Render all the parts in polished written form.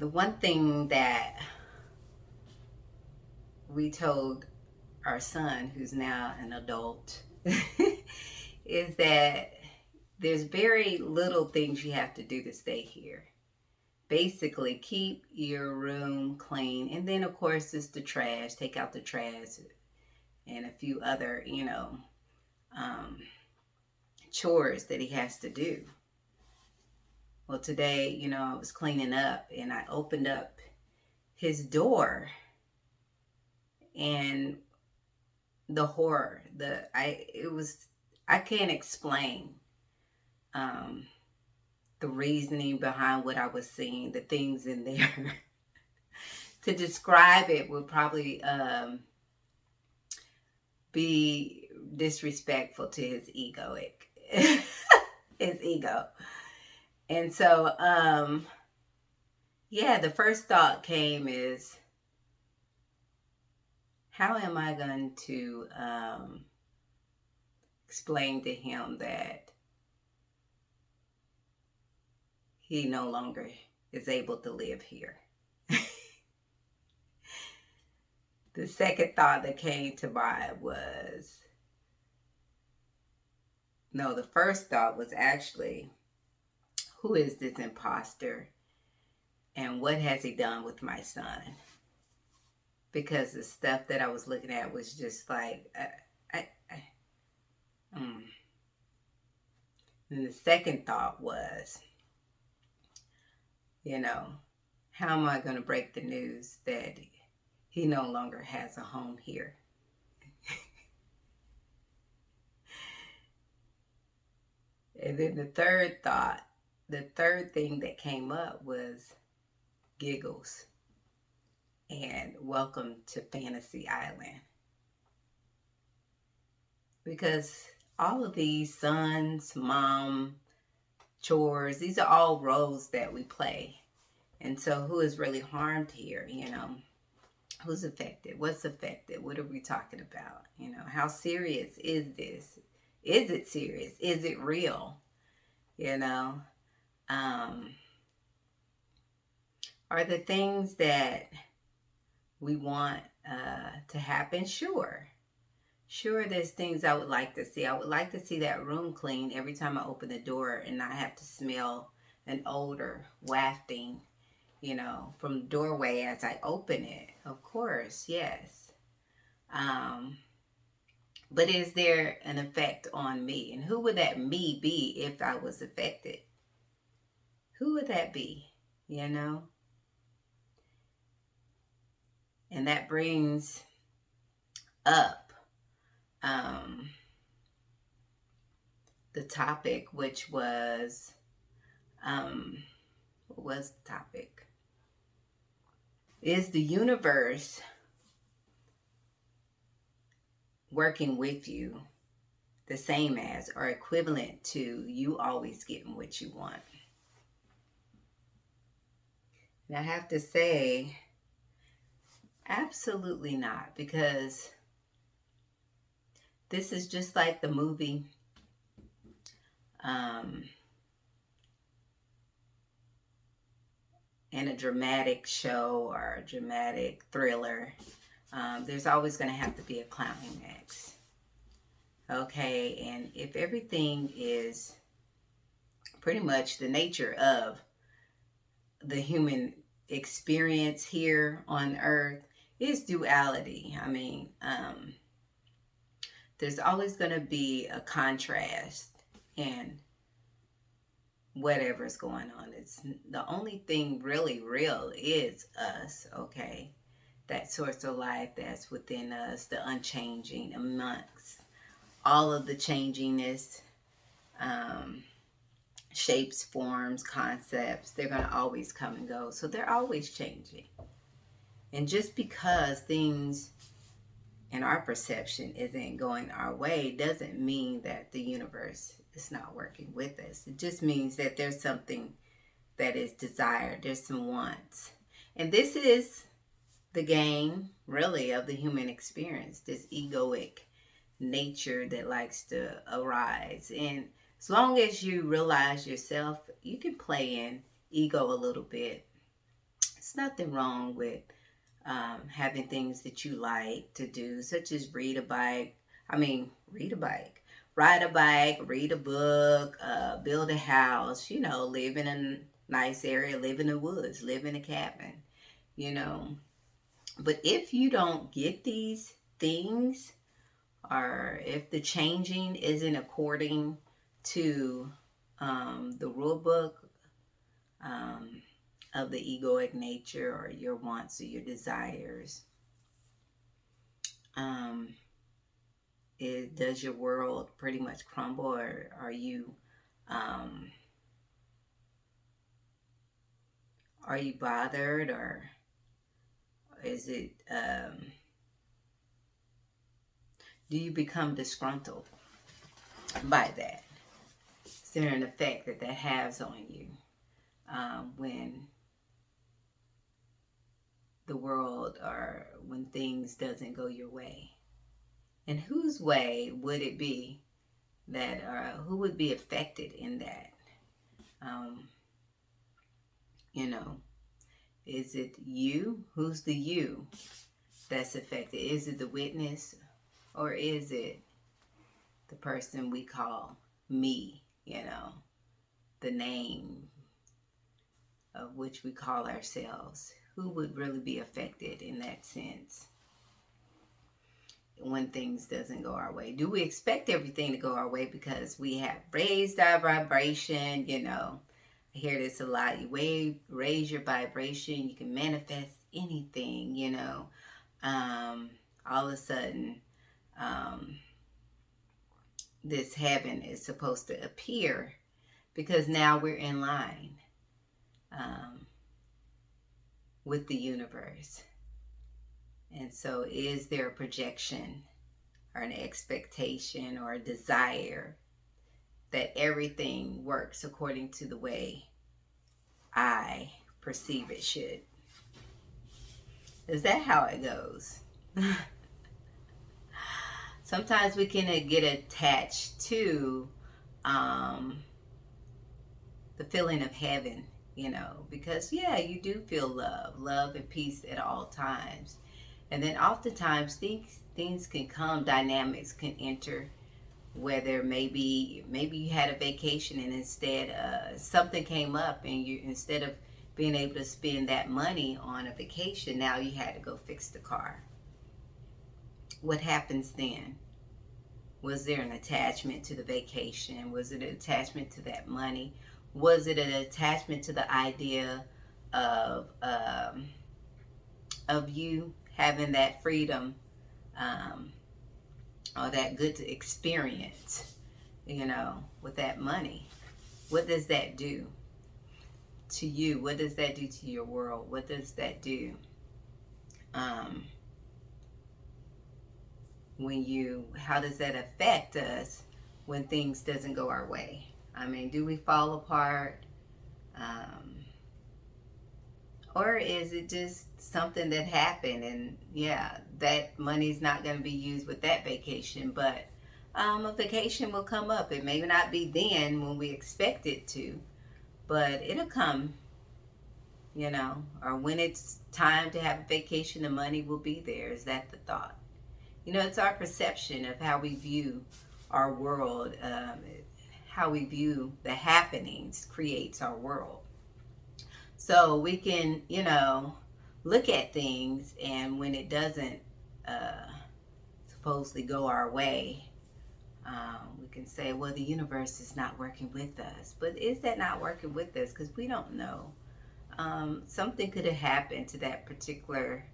the one thing that we told our son, who's now an adult, is that there's very little things you have to do to stay here. Basically, keep your room clean. And then, of course, it's the trash. Take out the trash and a few other, um, chores that he has to do. Well, today, I was cleaning up and I opened up his door, and the horror, I can't explain um, the reasoning behind what I was seeing, the things in there. To describe it would probably be disrespectful to his his ego. And so, yeah, the first thought came is, how am I going to explain to him that he no longer is able to live here? The second thought that came to mind was, no, the first thought was actually, who is this imposter and what has he done with my son? Because the stuff that I was looking at was just like, And the second thought was, how am I going to break the news that he no longer has a home here? And then the third thing that came up was giggles and welcome to Fantasy Island. Because all of these sons, mom, chores, these are all roles that we play. And so who is really harmed here, Who's affected? What's affected? What are we talking about? How serious is this? Is it serious? Is it real? Are the things that we want to happen? Sure. Sure, there's things I would like to see. I would like to see that room clean every time I open the door and not have to smell an odor wafting, from the doorway as I open it. Of course, yes. But is there an effect on me? And who would that me be if I was affected? Who would that be? And that brings up the topic, which was, what was the topic? Is the universe working with you the same as or equivalent to you always getting what you want? And I have to say, absolutely not, because this is just like the movie in a dramatic show or a dramatic thriller. There's always going to have to be a climax. Okay, and if everything is pretty much the nature of the human experience here on earth is duality. I mean, there's always going to be a contrast in whatever's going on. It's the only thing really real is us, okay? That source of life that's within us, the unchanging amongst all of the changingness, shapes, forms, concepts. They're going to always come and go. So they're always changing. And just because things in our perception isn't going our way doesn't mean that the universe is not working with us. It just means that there's something that is desired. There's some wants. And this is the game, really, of the human experience, this egoic nature that likes to arise. And as long as you realize yourself, you can play in ego a little bit. There's nothing wrong with having things that you like to do, such as read a bike. Read a bike. Ride a bike, read a book, build a house, live in a nice area, live in the woods, live in a cabin, you know. But if you don't get these things, or if the changing isn't according to the rule book um, of the egoic nature, or your wants or your desires, does your world pretty much crumble, or um, are you bothered, or is it do you become disgruntled by that? Is there an effect that has on you when the world, or when things doesn't go your way? And whose way would it be that, who would be affected in that? Um, is it you? Who's the you that's affected? Is it the witness, or is it the person we call me? The name of which we call ourselves. Who would really be affected in that sense when things doesn't go our way? Do we expect everything to go our way because we have raised our vibration? I hear this a lot. You raise your vibration, you can manifest anything. All of a sudden, this heaven is supposed to appear because now we're in line with the universe. And so, is there a projection or an expectation or a desire that everything works according to the way I perceive it should? Is that how it goes? Sometimes we can get attached to the feeling of heaven, because you do feel love and peace at all times. And then oftentimes things can come, dynamics can enter, whether maybe you had a vacation and instead something came up, and you, instead of being able to spend that money on a vacation, now you had to go fix the car. What happens then? Was there an attachment to the vacation? Was it an attachment to that money? Was it an attachment to the idea of you having that freedom, or that good experience, with that money? What does that do to you? What does that do to your world? What does that do how does that affect us when things doesn't go our way? Do we fall apart? Or is it just something that happened, and that money's not going to be used with that vacation, but a vacation will come up. It may not be then when we expect it to, but it'll come, or when it's time to have a vacation, the money will be there. Is that the thought? It's our perception of how we view our world, how we view the happenings creates our world. So we can, look at things, and when it doesn't supposedly go our way, we can say, well, the universe is not working with us. But is that not working with us? Because we don't know. Something could have happened to that particular,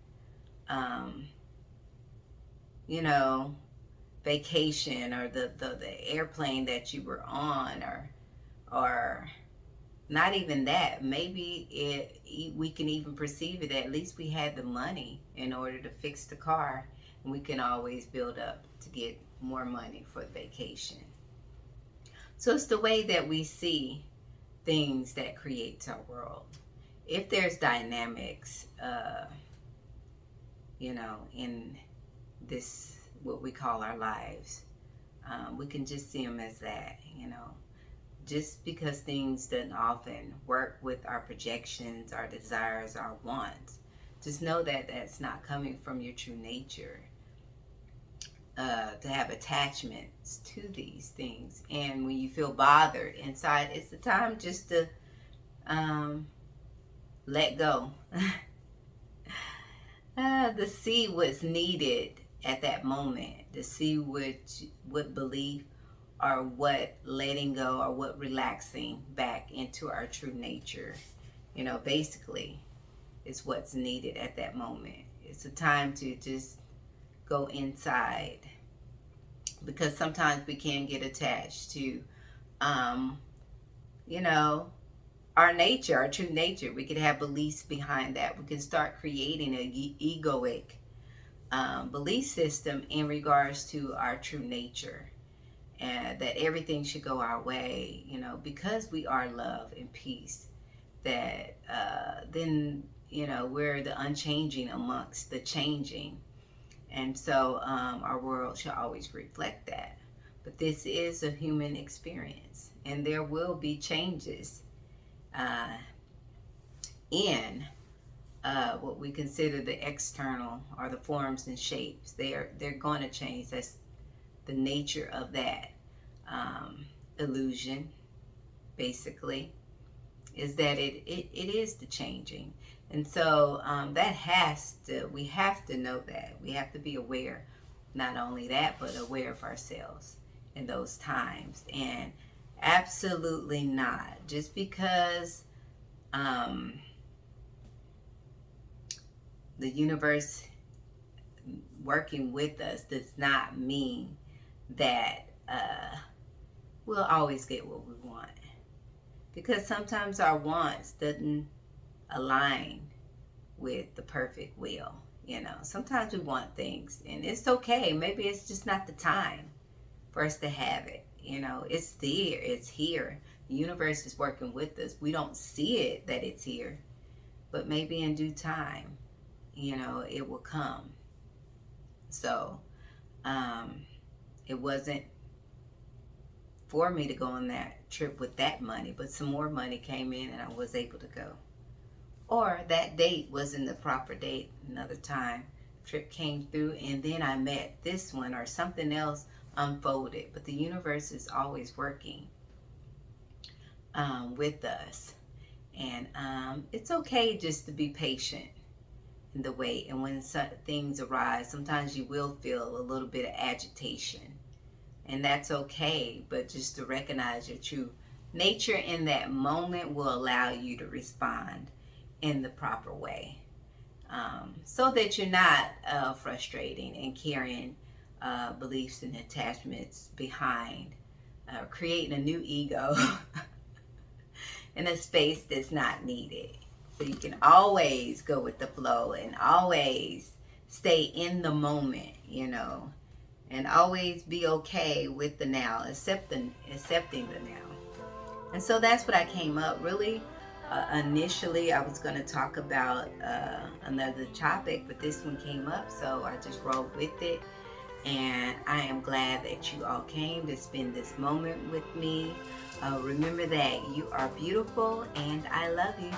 vacation, or the airplane that you were on, or not even that. Maybe we can even perceive it. At least we had the money in order to fix the car, and we can always build up to get more money for the vacation. So it's the way that we see things that creates our world. If there's dynamics, in this, what we call our lives, we can just see them as that, just because things don't often work with our projections, our desires, our wants, just know that that's not coming from your true nature. To have attachments to these things, and when you feel bothered inside, it's the time just to let go. To see what's needed at that moment, to see what belief or what letting go or what relaxing back into our true nature, basically is what's needed at that moment. It's a time to just go inside, because sometimes we can get attached to our nature, our true nature. We could have beliefs behind that. We can start creating an egoic belief system in regards to our true nature, and that everything should go our way, because we are love and peace, that then we're the unchanging amongst the changing. And so our world should always reflect that. But this is a human experience, and there will be changes in what we consider the external, or the forms and shapes. They're going to change. That's the nature of that illusion, basically, is that it is the changing. And so we have to know that. We have to be aware, not only that, but aware of ourselves in those times. And absolutely not, just because the universe working with us does not mean that we'll always get what we want. Because sometimes our wants doesn't align with the perfect will. Sometimes we want things, and it's okay. Maybe it's just not the time for us to have it. It's there, it's here. The universe is working with us. We don't see it that it's here, but maybe in due time, it will come. So it wasn't for me to go on that trip with that money, but some more money came in and I was able to go. Or that date wasn't the proper date. Another time, trip came through, and then I met this one, or something else unfolded. But the universe is always working with us. And it's okay just to be patient in the wait. And when things arise, sometimes you will feel a little bit of agitation. And that's okay, but just to recognize your true nature in that moment will allow you to respond in the proper way, so that you're not frustrating and carrying beliefs and attachments behind, creating a new ego in a space that's not needed. So you can always go with the flow and always stay in the moment, and always be okay with the now, accepting the now. And so that's what I came up really. Initially, I was going to talk about another topic, but this one came up, so I just rolled with it. And I am glad that you all came to spend this moment with me. Remember that you are beautiful, and I love you.